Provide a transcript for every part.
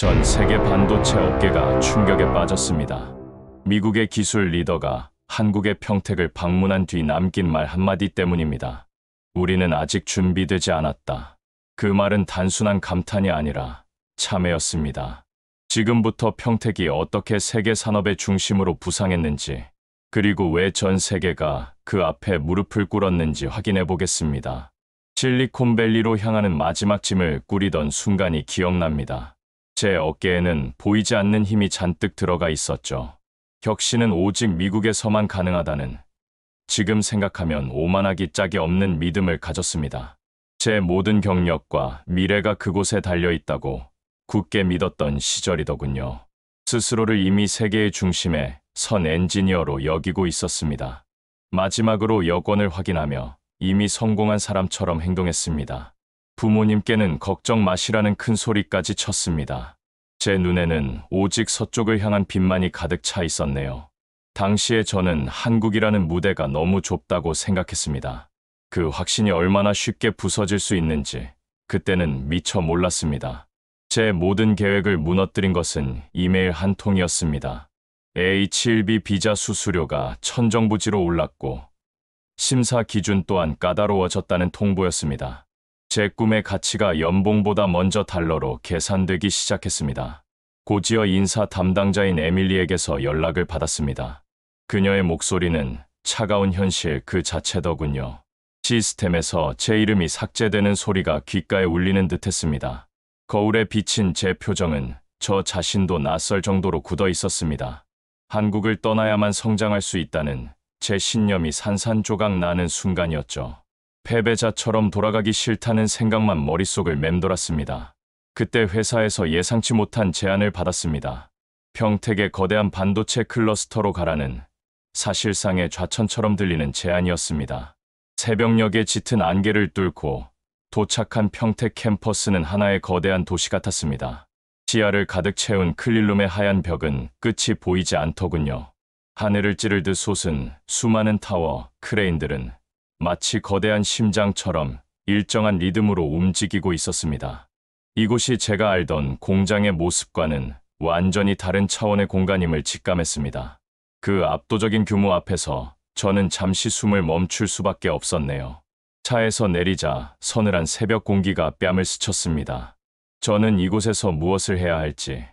전 세계 반도체 업계가 충격에 빠졌습니다. 미국의 기술 리더가 한국의 평택을 방문한 뒤 남긴 말 한마디 때문입니다. 우리는 아직 준비되지 않았다. 그 말은 단순한 감탄이 아니라 참회였습니다. 지금부터 평택이 어떻게 세계 산업의 중심으로 부상했는지, 그리고 왜 전 세계가 그 앞에 무릎을 꿇었는지 확인해 보겠습니다. 실리콘밸리로 향하는 마지막 짐을 꾸리던 순간이 기억납니다. 제 어깨에는 보이지 않는 힘이 잔뜩 들어가 있었죠. 혁신은 오직 미국에서만 가능하다는, 지금 생각하면 오만하기 짝이 없는 믿음을 가졌습니다. 제 모든 경력과 미래가 그곳에 달려있다고 굳게 믿었던 시절이더군요. 스스로를 이미 세계의 중심에 선 엔지니어로 여기고 있었습니다. 마지막으로 여권을 확인하며 이미 성공한 사람처럼 행동했습니다. 부모님께는 걱정 마시라는 큰 소리까지 쳤습니다. 제 눈에는 오직 서쪽을 향한 빛만이 가득 차 있었네요. 당시에 저는 한국이라는 무대가 너무 좁다고 생각했습니다. 그 확신이 얼마나 쉽게 부서질 수 있는지 그때는 미처 몰랐습니다. 제 모든 계획을 무너뜨린 것은 이메일 한 통이었습니다. H-1B 비자 수수료가 천정부지로 올랐고 심사 기준 또한 까다로워졌다는 통보였습니다. 제 꿈의 가치가 연봉보다 먼저 달러로 계산되기 시작했습니다. 고지어 인사 담당자인 에밀리에게서 연락을 받았습니다. 그녀의 목소리는 차가운 현실 그 자체더군요. 시스템에서 제 이름이 삭제되는 소리가 귓가에 울리는 듯했습니다. 거울에 비친 제 표정은 저 자신도 낯설 정도로 굳어 있었습니다. 한국을 떠나야만 성장할 수 있다는 제 신념이 산산조각 나는 순간이었죠. 패배자처럼 돌아가기 싫다는 생각만 머릿속을 맴돌았습니다. 그때 회사에서 예상치 못한 제안을 받았습니다. 평택의 거대한 반도체 클러스터로 가라는, 사실상의 좌천처럼 들리는 제안이었습니다. 새벽녘의 짙은 안개를 뚫고 도착한 평택 캠퍼스는 하나의 거대한 도시 같았습니다. 시야를 가득 채운 클린룸의 하얀 벽은 끝이 보이지 않더군요. 하늘을 찌르듯 솟은 수많은 타워, 크레인들은 마치 거대한 심장처럼 일정한 리듬으로 움직이고 있었습니다. 이곳이 제가 알던 공장의 모습과는 완전히 다른 차원의 공간임을 직감했습니다. 그 압도적인 규모 앞에서 저는 잠시 숨을 멈출 수밖에 없었네요. 차에서 내리자 서늘한 새벽 공기가 뺨을 스쳤습니다. 저는 이곳에서 무엇을 해야 할지,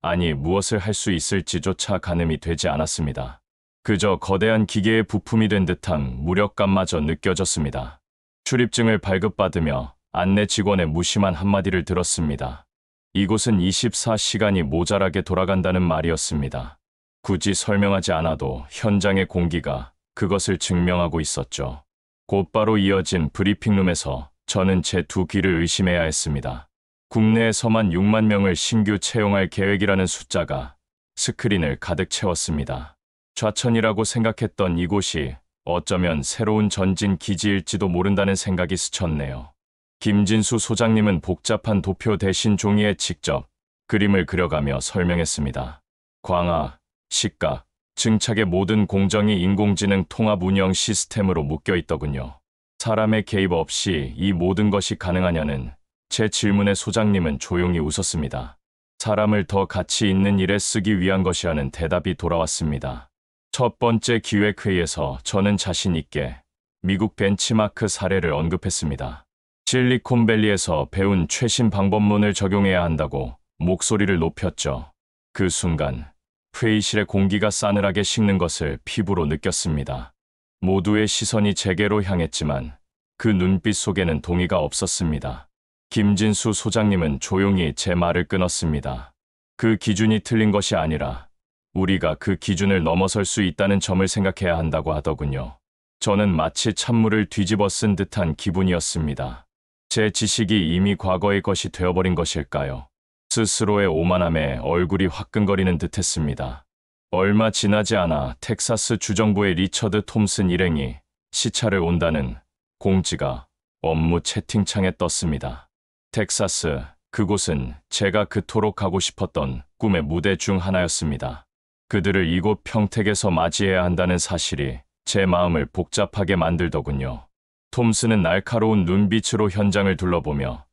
아니 무엇을 할 수 있을지조차 가늠이 되지 않았습니다. 그저 거대한 기계의 부품이 된 듯한 무력감마저 느껴졌습니다. 출입증을 발급받으며 안내 직원의 무심한 한마디를 들었습니다. 이곳은 24시간이 모자라게 돌아간다는 말이었습니다. 굳이 설명하지 않아도 현장의 공기가 그것을 증명하고 있었죠. 곧바로 이어진 브리핑룸에서 저는 제 두 귀를 의심해야 했습니다. 국내에서만 6만 명을 신규 채용할 계획이라는 숫자가 스크린을 가득 채웠습니다. 좌천이라고 생각했던 이곳이 어쩌면 새로운 전진 기지일지도 모른다는 생각이 스쳤네요. 김진수 소장님은 복잡한 도표 대신 종이에 직접 그림을 그려가며 설명했습니다. 광학, 식각, 증착의 모든 공정이 인공지능 통합 운영 시스템으로 묶여 있더군요. 사람의 개입 없이 이 모든 것이 가능하냐는 제 질문에 소장님은 조용히 웃었습니다. 사람을 더 가치 있는 일에 쓰기 위한 것이라는 대답이 돌아왔습니다. 첫 번째 기획회의에서 저는 자신 있게 미국 벤치마크 사례를 언급했습니다. 실리콘밸리에서 배운 최신 방법론을 적용해야 한다고 목소리를 높였죠. 그 순간 회의실의 공기가 싸늘하게 식는 것을 피부로 느꼈습니다. 모두의 시선이 제게로 향했지만 그 눈빛 속에는 동의가 없었습니다. 김진수 소장님은 조용히 제 말을 끊었습니다. 그 기준이 틀린 것이 아니라 우리가 그 기준을 넘어설 수 있다는 점을 생각해야 한다고 하더군요. 저는 마치 찬물을 뒤집어 쓴 듯한 기분이었습니다. 제 지식이 이미 과거의 것이 되어버린 것일까요? 스스로의 오만함에 얼굴이 화끈거리는 듯했습니다. 얼마 지나지 않아 텍사스 주정부의 리처드 톰슨 일행이 시차를 온다는 공지가 업무 채팅창에 떴습니다. 텍사스, 그곳은 제가 그토록 가고 싶었던 꿈의 무대 중 하나였습니다. 그들을 이곳 평택에서 맞이해야 한다는 사실이 제 마음을 복잡하게 만들더군요. 톰슨은 날카로운 눈빛으로 현장을 둘러보며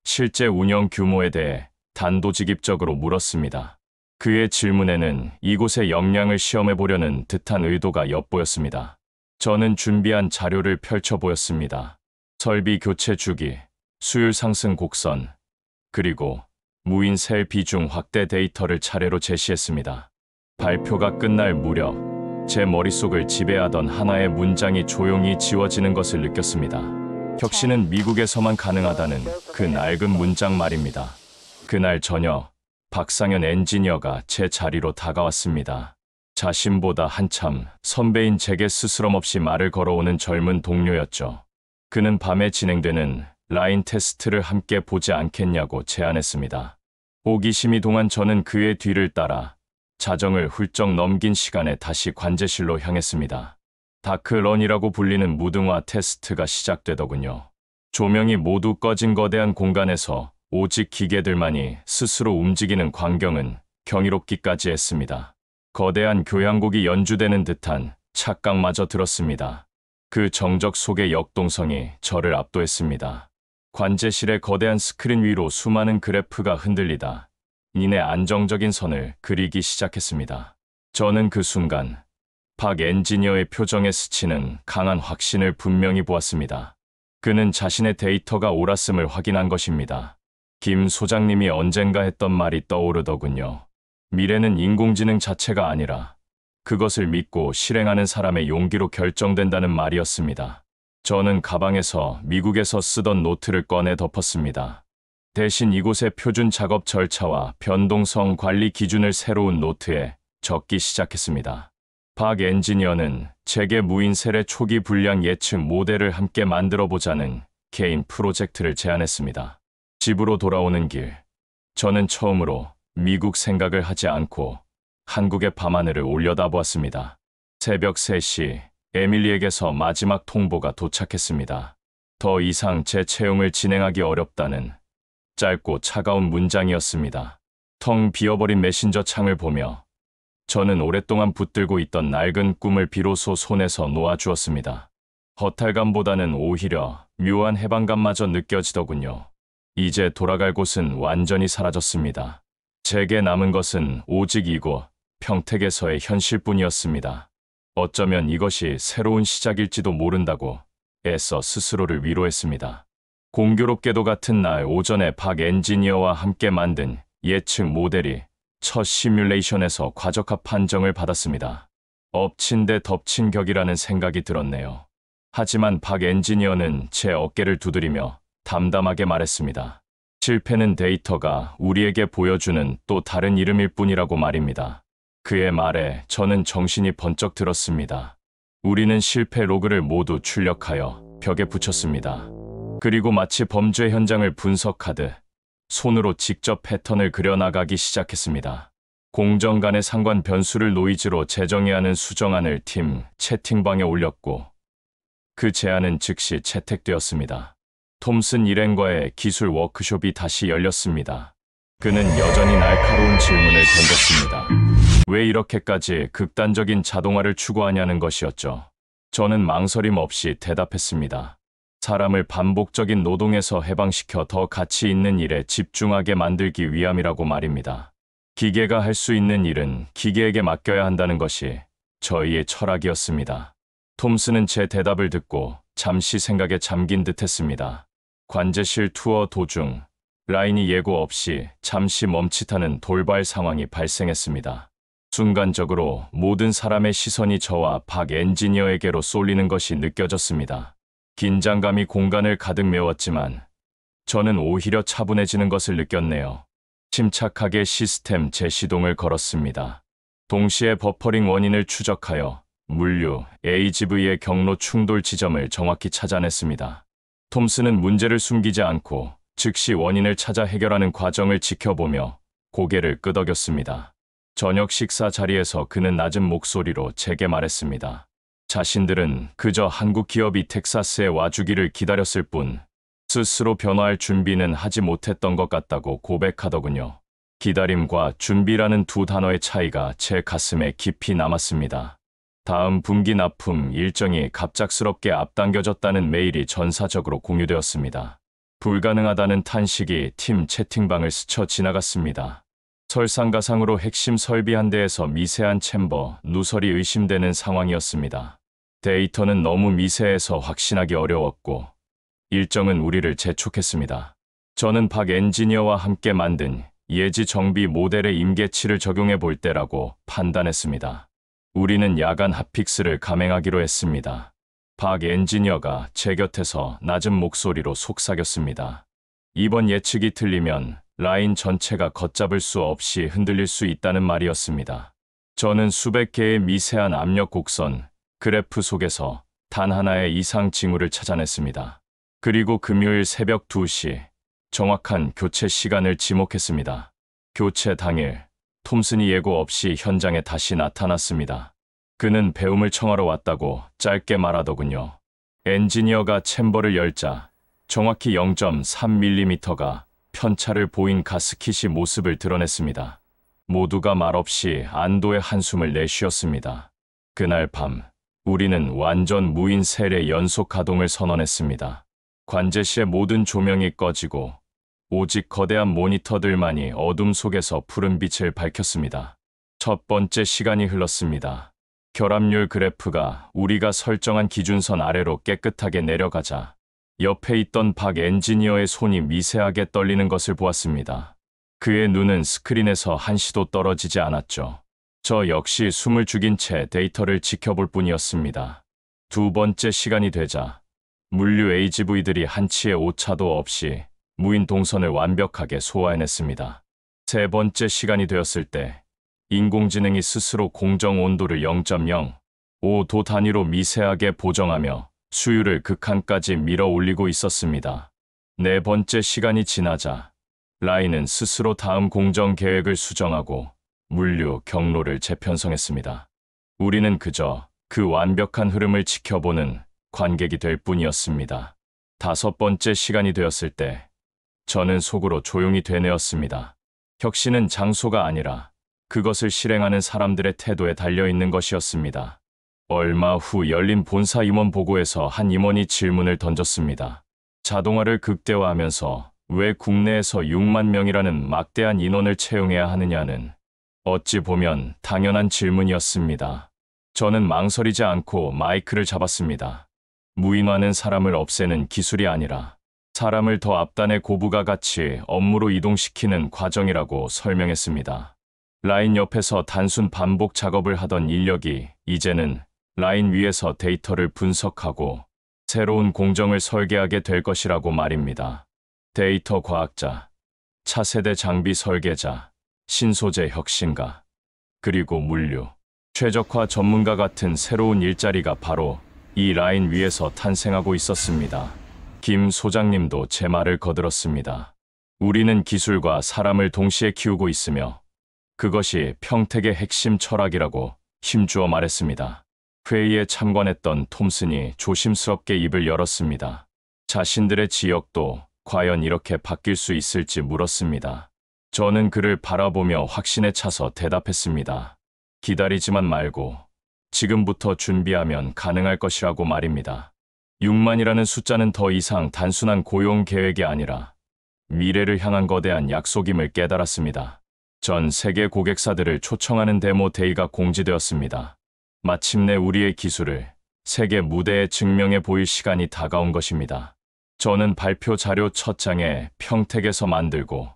실제 운영 규모에 대해 단도직입적으로 물었습니다. 그의 질문에는 이곳의 역량을 시험해 보려는 듯한 의도가 엿보였습니다. 저는 준비한 자료를 펼쳐 보였습니다. 설비 교체 주기, 수율 상승 곡선, 그리고 무인 셀 비중 확대 데이터를 차례로 제시했습니다. 발표가 끝날 무렵 제 머릿속을 지배하던 하나의 문장이 조용히 지워지는 것을 느꼈습니다. 혁신은 미국에서만 가능하다는 그 낡은 문장 말입니다. 그날 저녁 박상현 엔지니어가 제 자리로 다가왔습니다. 자신보다 한참 선배인 제게 스스럼없이 말을 걸어오는 젊은 동료였죠. 그는 밤에 진행되는 라인 테스트를 함께 보지 않겠냐고 제안했습니다. 호기심이 동한 저는 그의 뒤를 따라 자정을 훌쩍 넘긴 시간에 다시 관제실로 향했습니다. 다크런이라고 불리는 무등화 테스트가 시작되더군요. 조명이 모두 꺼진 거대한 공간에서 오직 기계들만이 스스로 움직이는 광경은 경이롭기까지 했습니다. 거대한 교향곡이 연주되는 듯한 착각마저 들었습니다. 그 정적 속의 역동성이 저를 압도했습니다. 관제실의 거대한 스크린 위로 수많은 그래프가 흔들리다 이내 안정적인 선을 그리기 시작했습니다. 저는 그 순간 박 엔지니어의 표정에 스치는 강한 확신을 분명히 보았습니다. 그는 자신의 데이터가 옳았음을 확인한 것입니다. 김 소장님이 언젠가 했던 말이 떠오르더군요. 미래는 인공지능 자체가 아니라 그것을 믿고 실행하는 사람의 용기로 결정된다는 말이었습니다. 저는 가방에서 미국에서 쓰던 노트를 꺼내 덮었습니다. 대신 이곳의 표준 작업 절차와 변동성 관리 기준을 새로운 노트에 적기 시작했습니다. 박 엔지니어는 제게 무인 셀의 초기 불량 예측 모델을 함께 만들어 보자는 개인 프로젝트를 제안했습니다. 집으로 돌아오는 길, 저는 처음으로 미국 생각을 하지 않고 한국의 밤하늘을 올려다보았습니다. 새벽 3시 에밀리에게서 마지막 통보가 도착했습니다. 더 이상 제 채용을 진행하기 어렵다는 짧고 차가운 문장이었습니다. 텅 비어버린 메신저 창을 보며 저는 오랫동안 붙들고 있던 낡은 꿈을 비로소 손에서 놓아주었습니다. 허탈감보다는 오히려 묘한 해방감마저 느껴지더군요. 이제 돌아갈 곳은 완전히 사라졌습니다. 제게 남은 것은 오직 이곳 평택에서의 현실뿐이었습니다. 어쩌면 이것이 새로운 시작일지도 모른다고 애써 스스로를 위로했습니다. 공교롭게도 같은 날 오전에 박 엔지니어와 함께 만든 예측 모델이 첫 시뮬레이션에서 과적합 판정을 받았습니다. 엎친 데 덮친 격이라는 생각이 들었네요. 하지만 박 엔지니어는 제 어깨를 두드리며 담담하게 말했습니다. 실패는 데이터가 우리에게 보여주는 또 다른 이름일 뿐이라고 말입니다. 그의 말에 저는 정신이 번쩍 들었습니다. 우리는 실패 로그를 모두 출력하여 벽에 붙였습니다. 그리고 마치 범죄 현장을 분석하듯 손으로 직접 패턴을 그려나가기 시작했습니다. 공정 간의 상관 변수를 노이즈로 재정해야 하는 수정안을 팀 채팅방에 올렸고 그 제안은 즉시 채택되었습니다. 톰슨 일행과의 기술 워크숍이 다시 열렸습니다. 그는 여전히 날카로운 질문을 던졌습니다. 왜 이렇게까지 극단적인 자동화를 추구하냐는 것이었죠. 저는 망설임 없이 대답했습니다. 사람을 반복적인 노동에서 해방시켜 더 가치 있는 일에 집중하게 만들기 위함이라고 말입니다. 기계가 할 수 있는 일은 기계에게 맡겨야 한다는 것이 저희의 철학이었습니다. 톰슨은 제 대답을 듣고 잠시 생각에 잠긴 듯 했습니다. 관제실 투어 도중 라인이 예고 없이 잠시 멈칫하는 돌발 상황이 발생했습니다. 순간적으로 모든 사람의 시선이 저와 박 엔지니어에게로 쏠리는 것이 느껴졌습니다. 긴장감이 공간을 가득 메웠지만 저는 오히려 차분해지는 것을 느꼈네요. 침착하게 시스템 재시동을 걸었습니다. 동시에 버퍼링 원인을 추적하여 물류, AGV의 경로 충돌 지점을 정확히 찾아냈습니다. 톰슨은 문제를 숨기지 않고 즉시 원인을 찾아 해결하는 과정을 지켜보며 고개를 끄덕였습니다. 저녁 식사 자리에서 그는 낮은 목소리로 제게 말했습니다. 자신들은 그저 한국 기업이 텍사스에 와주기를 기다렸을 뿐 스스로 변화할 준비는 하지 못했던 것 같다고 고백하더군요. 기다림과 준비라는 두 단어의 차이가 제 가슴에 깊이 남았습니다. 다음 분기 납품 일정이 갑작스럽게 앞당겨졌다는 메일이 전사적으로 공유되었습니다. 불가능하다는 탄식이 팀 채팅방을 스쳐 지나갔습니다. 설상가상으로 핵심 설비 한 대에서 미세한 챔버, 누설이 의심되는 상황이었습니다. 데이터는 너무 미세해서 확신하기 어려웠고 일정은 우리를 재촉했습니다. 저는 박 엔지니어와 함께 만든 예지 정비 모델의 임계치를 적용해 볼 때라고 판단했습니다. 우리는 야간 핫픽스를 감행하기로 했습니다. 박 엔지니어가 제 곁에서 낮은 목소리로 속삭였습니다. 이번 예측이 틀리면 라인 전체가 걷잡을 수 없이 흔들릴 수 있다는 말이었습니다. 저는 수백 개의 미세한 압력 곡선, 그래프 속에서 단 하나의 이상 징후를 찾아냈습니다. 그리고 금요일 새벽 2시, 정확한 교체 시간을 지목했습니다. 교체 당일, 톰슨이 예고 없이 현장에 다시 나타났습니다. 그는 배움을 청하러 왔다고 짧게 말하더군요. 엔지니어가 챔버를 열자 정확히 0.3mm가 편차를 보인 가스킷이 모습을 드러냈습니다. 모두가 말없이 안도의 한숨을 내쉬었습니다. 그날 밤, 우리는 완전 무인 셀의 연속 가동을 선언했습니다. 관제실의 모든 조명이 꺼지고 오직 거대한 모니터들만이 어둠 속에서 푸른 빛을 밝혔습니다. 첫 번째 시간이 흘렀습니다. 결합률 그래프가 우리가 설정한 기준선 아래로 깨끗하게 내려가자 옆에 있던 박 엔지니어의 손이 미세하게 떨리는 것을 보았습니다. 그의 눈은 스크린에서 한시도 떨어지지 않았죠. 저 역시 숨을 죽인 채 데이터를 지켜볼 뿐이었습니다. 두 번째 시간이 되자 물류 AGV들이 한치의 오차도 없이 무인 동선을 완벽하게 소화해냈습니다. 세 번째 시간이 되었을 때 인공지능이 스스로 공정 온도를 0.05도 단위로 미세하게 보정하며 수율을 극한까지 밀어 올리고 있었습니다. 네 번째 시간이 지나자 라인은 스스로 다음 공정 계획을 수정하고 물류 경로를 재편성했습니다. 우리는 그저 그 완벽한 흐름을 지켜보는 관객이 될 뿐이었습니다. 다섯 번째 시간이 되었을 때 저는 속으로 조용히 되뇌었습니다. 혁신은 장소가 아니라 그것을 실행하는 사람들의 태도에 달려있는 것이었습니다. 얼마 후 열린 본사 임원 보고에서 한 임원이 질문을 던졌습니다. 자동화를 극대화하면서 왜 국내에서 6만 명이라는 막대한 인원을 채용해야 하느냐는 어찌 보면 당연한 질문이었습니다. 저는 망설이지 않고 마이크를 잡았습니다. 무인화는 사람을 없애는 기술이 아니라 사람을 더 앞단의 고부가 가치 업무로 이동시키는 과정이라고 설명했습니다. 라인 옆에서 단순 반복 작업을 하던 인력이 이제는 라인 위에서 데이터를 분석하고 새로운 공정을 설계하게 될 것이라고 말입니다. 데이터 과학자, 차세대 장비 설계자, 신소재 혁신가, 그리고 물류, 최적화 전문가 같은 새로운 일자리가 바로 이 라인 위에서 탄생하고 있었습니다. 김 소장님도 제 말을 거들었습니다. 우리는 기술과 사람을 동시에 키우고 있으며 그것이 평택의 핵심 철학이라고 힘주어 말했습니다. 회의에 참관했던 톰슨이 조심스럽게 입을 열었습니다. 자신들의 지역도 과연 이렇게 바뀔 수 있을지 물었습니다. 저는 그를 바라보며 확신에 차서 대답했습니다. 기다리지만 말고 지금부터 준비하면 가능할 것이라고 말입니다. 6만이라는 숫자는 더 이상 단순한 고용 계획이 아니라 미래를 향한 거대한 약속임을 깨달았습니다. 전 세계 고객사들을 초청하는 데모 데이가 공지되었습니다. 마침내 우리의 기술을 세계 무대에 증명해 보일 시간이 다가온 것입니다. 저는 발표 자료 첫 장에 평택에서 만들고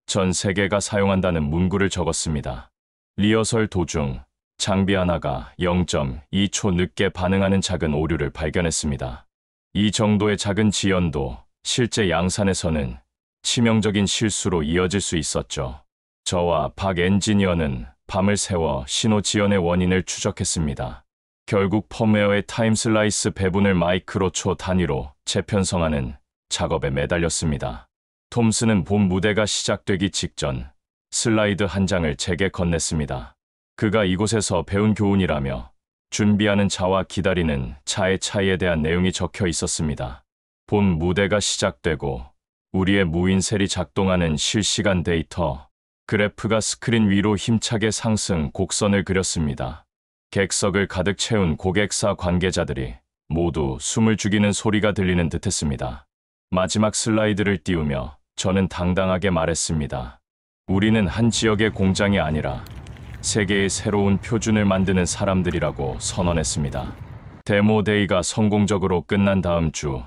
전 세계가 사용한다는 문구를 적었습니다. 리허설 도중 장비 하나가 0.2초 늦게 반응하는 작은 오류를 발견했습니다. 이 정도의 작은 지연도 실제 양산에서는 치명적인 실수로 이어질 수 있었죠. 저와 박 엔지니어는 밤을 새워 신호 지연의 원인을 추적했습니다. 결국 펌웨어의 타임슬라이스 배분을 마이크로초 단위로 재편성하는 작업에 매달렸습니다. 톰슨은 본 무대가 시작되기 직전 슬라이드 한 장을 제게 건넸습니다. 그가 이곳에서 배운 교훈이라며 준비하는 자와 기다리는 자의 차이에 대한 내용이 적혀 있었습니다. 본 무대가 시작되고 우리의 무인셀이 작동하는 실시간 데이터 그래프가 스크린 위로 힘차게 상승 곡선을 그렸습니다. 객석을 가득 채운 고객사 관계자들이 모두 숨을 죽이는 소리가 들리는 듯했습니다. 마지막 슬라이드를 띄우며 저는 당당하게 말했습니다. 우리는 한 지역의 공장이 아니라 세계의 새로운 표준을 만드는 사람들이라고 선언했습니다. 데모데이가 성공적으로 끝난 다음 주,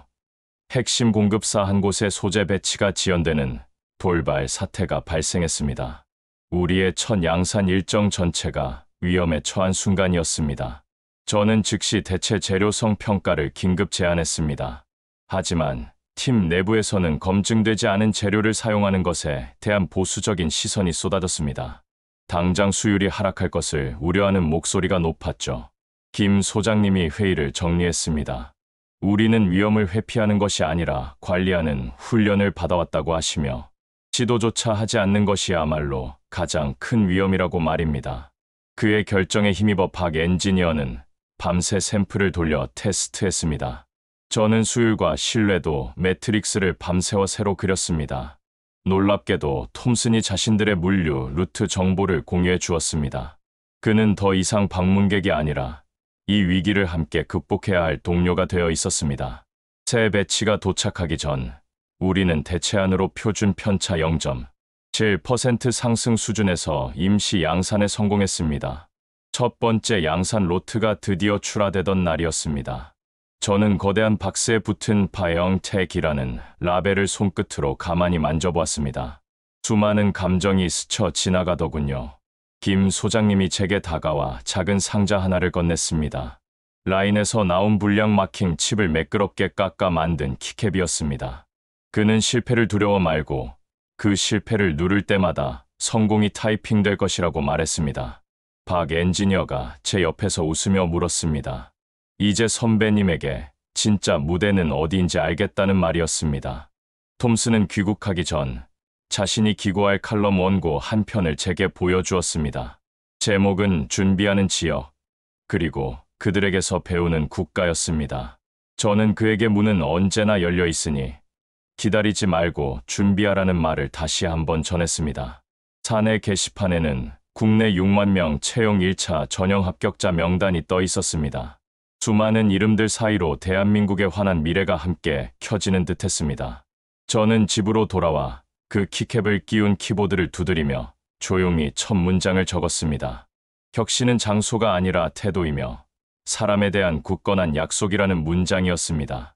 핵심 공급사 한 곳에 소재 배치가 지연되는 돌발 사태가 발생했습니다. 우리의 첫 양산 일정 전체가 위험에 처한 순간이었습니다. 저는 즉시 대체 재료성 평가를 긴급 제안했습니다. 하지만 팀 내부에서는 검증되지 않은 재료를 사용하는 것에 대한 보수적인 시선이 쏟아졌습니다. 당장 수율이 하락할 것을 우려하는 목소리가 높았죠. 김 소장님이 회의를 정리했습니다. 우리는 위험을 회피하는 것이 아니라 관리하는 훈련을 받아왔다고 하시며 시도조차 하지 않는 것이야말로 가장 큰 위험이라고 말입니다. 그의 결정에 힘입어 박 엔지니어는 밤새 샘플을 돌려 테스트했습니다. 저는 수율과 신뢰도 매트릭스를 밤새워 새로 그렸습니다. 놀랍게도 톰슨이 자신들의 물류, 루트 정보를 공유해 주었습니다. 그는 더 이상 방문객이 아니라 이 위기를 함께 극복해야 할 동료가 되어 있었습니다. 새 배치가 도착하기 전 우리는 대체안으로 표준 편차 0.7% 상승 수준에서 임시 양산에 성공했습니다. 첫 번째 양산 로트가 드디어 출하되던 날이었습니다. 저는 거대한 박스에 붙은 바이엉텍이라는 라벨을 손끝으로 가만히 만져보았습니다. 수많은 감정이 스쳐 지나가더군요. 김 소장님이 제게 다가와 작은 상자 하나를 건넸습니다. 라인에서 나온 불량 마킹 칩을 매끄럽게 깎아 만든 키캡이었습니다. 그는 실패를 두려워 말고 그 실패를 누를 때마다 성공이 타이핑될 것이라고 말했습니다. 박 엔지니어가 제 옆에서 웃으며 물었습니다. 이제 선배님에게 진짜 무대는 어디인지 알겠다는 말이었습니다. 톰슨은 귀국하기 전 자신이 기고할 칼럼 원고 한 편을 제게 보여주었습니다. 제목은 준비하는 지역, 그리고 그들에게서 배우는 국가였습니다. 저는 그에게 문은 언제나 열려 있으니 기다리지 말고 준비하라는 말을 다시 한번 전했습니다. 사내 게시판에는 국내 6만 명 채용 1차 전형 합격자 명단이 떠 있었습니다. 수많은 이름들 사이로 대한민국에 환한 미래가 함께 켜지는 듯했습니다. 저는 집으로 돌아와 그 키캡을 끼운 키보드를 두드리며 조용히 첫 문장을 적었습니다. 혁신은 장소가 아니라 태도이며 사람에 대한 굳건한 약속이라는 문장이었습니다.